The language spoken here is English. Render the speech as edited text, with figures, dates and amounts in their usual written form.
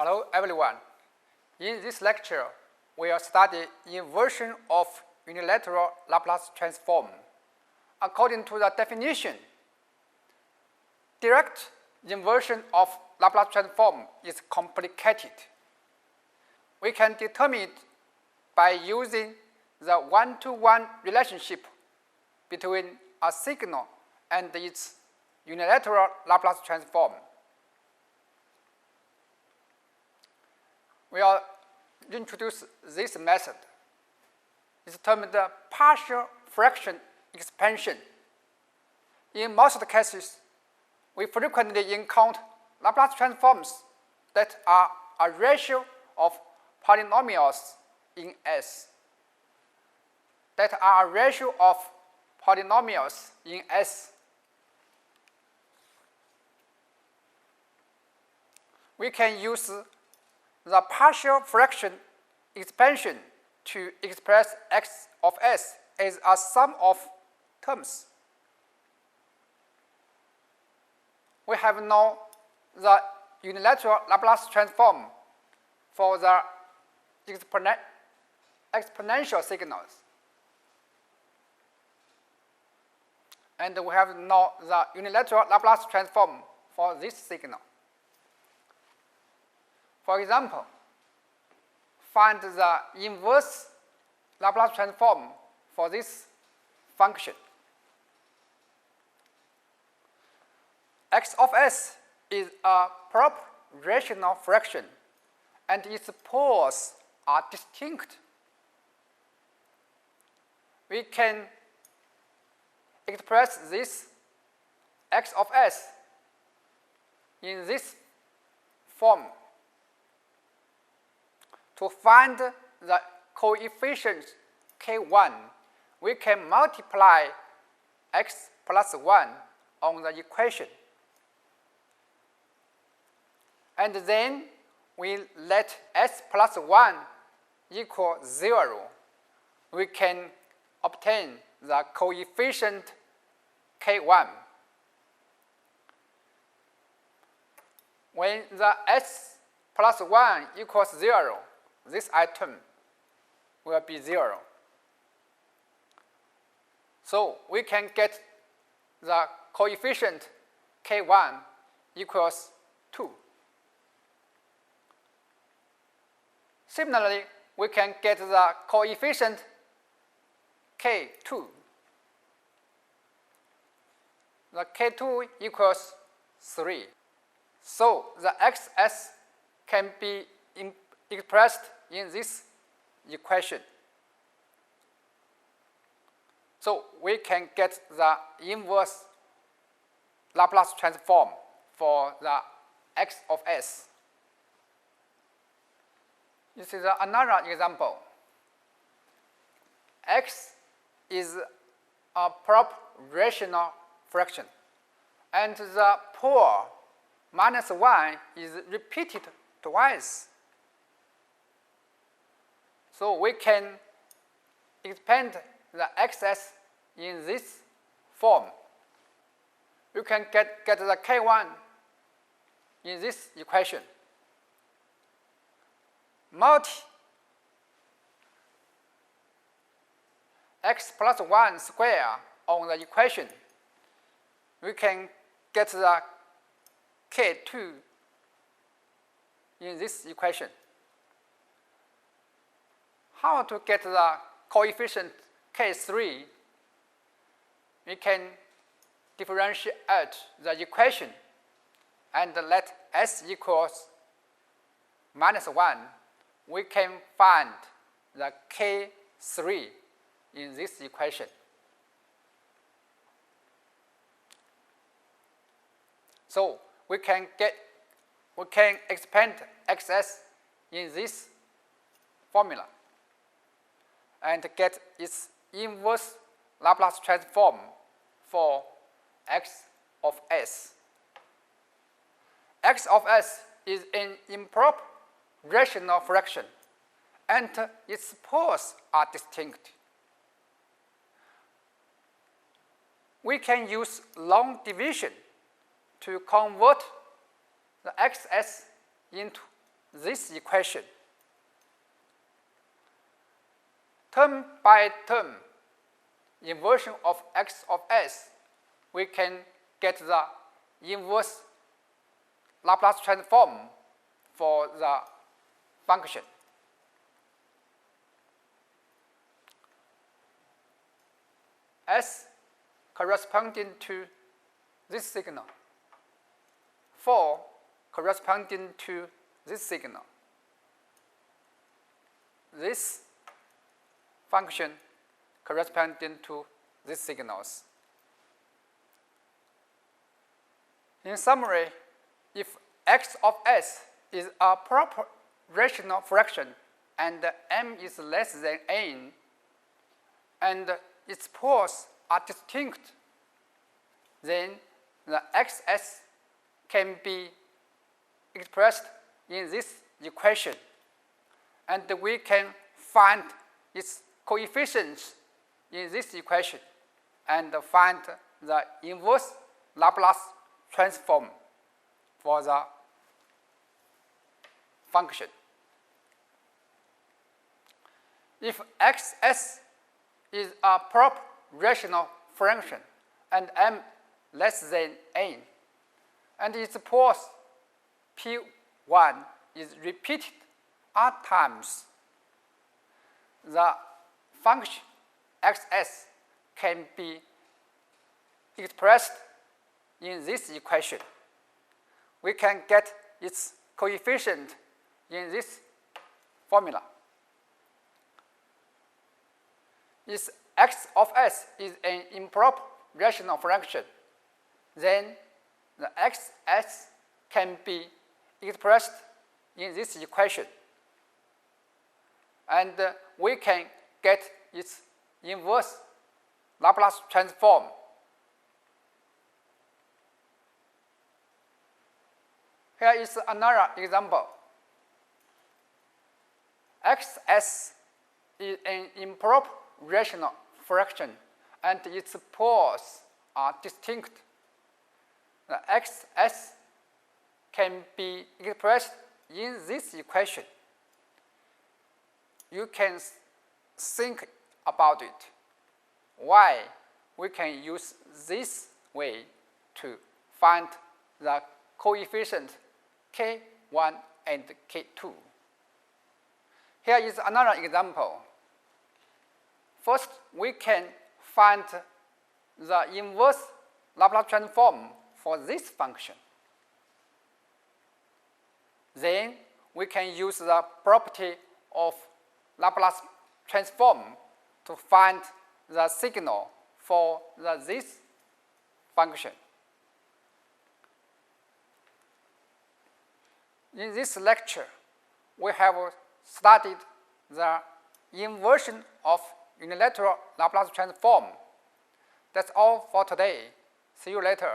Hello everyone. In this lecture, we will study inversion of unilateral Laplace transform. According to the definition, direct inversion of Laplace transform is complicated. We can determine it by using the one-to-one relationship between a signal and its unilateral Laplace transform. We will introduce this method. It's termed the partial fraction expansion. In most cases, we frequently encounter Laplace transforms that are a ratio of polynomials in S. We can use the partial fraction expansion to express x of s as a sum of terms. We have now the unilateral Laplace transform for the exponential signals. And we have now the unilateral Laplace transform for this signal. For example, find the inverse Laplace transform for this function. X of s is a proper rational fraction, and its poles are distinct. We can express this x of s in this form. To find the coefficient k1, we can multiply x plus 1 on the equation. And then we let s plus 1 equal 0. We can obtain the coefficient k1. When the s plus 1 equals 0, this item will be 0. So we can get the coefficient k1 equals 2. Similarly, we can get the coefficient k2. The k2 equals 3. So the xs can be expressed in this equation. So we can get the inverse Laplace transform for the x of s. This is another example. X is a proper rational fraction, and the pole minus 1 is repeated twice. So we can expand the xs in this form. You can get the k1 in this equation. Multi x plus 1 square on the equation. We can get the k2 in this equation. How to get the coefficient k3? We can differentiate the equation and let s equals minus 1. We can find the k3 in this equation. So we can expand xs in this formula and get its inverse Laplace transform for x of s. X of s is an improper rational fraction, and its poles are distinct. We can use long division to convert the xs into this equation. Term by term inversion of x of s, we can get the inverse Laplace transform for the function. S corresponding to this signal, 4 corresponding to this signal. This function corresponding to these signals. In summary, if x of s is a proper rational fraction and m is less than n, and its poles are distinct, then the xs can be expressed in this equation, and we can find its coefficients in this equation and find the inverse Laplace transform for the function. If xs is a proper rational fraction and m less than n, and its poles p1 is repeated r times, the function xs can be expressed in this equation. We can get its coefficient in this formula. If x of s is an improper rational fraction, then the xs can be expressed in this equation, and we can get its inverse Laplace transform. Here is another example. xs is an improper rational fraction and its poles are distinct. The xs can be expressed in this equation. You can think about it. Why we can use this way to find the coefficient k1 and k2. Here is another example. First, we can find the inverse Laplace transform for this function. Then we can use the property of Laplace transform to find the signal for this function. In this lecture, we have studied the inversion of unilateral Laplace transform. That's all for today. See you later.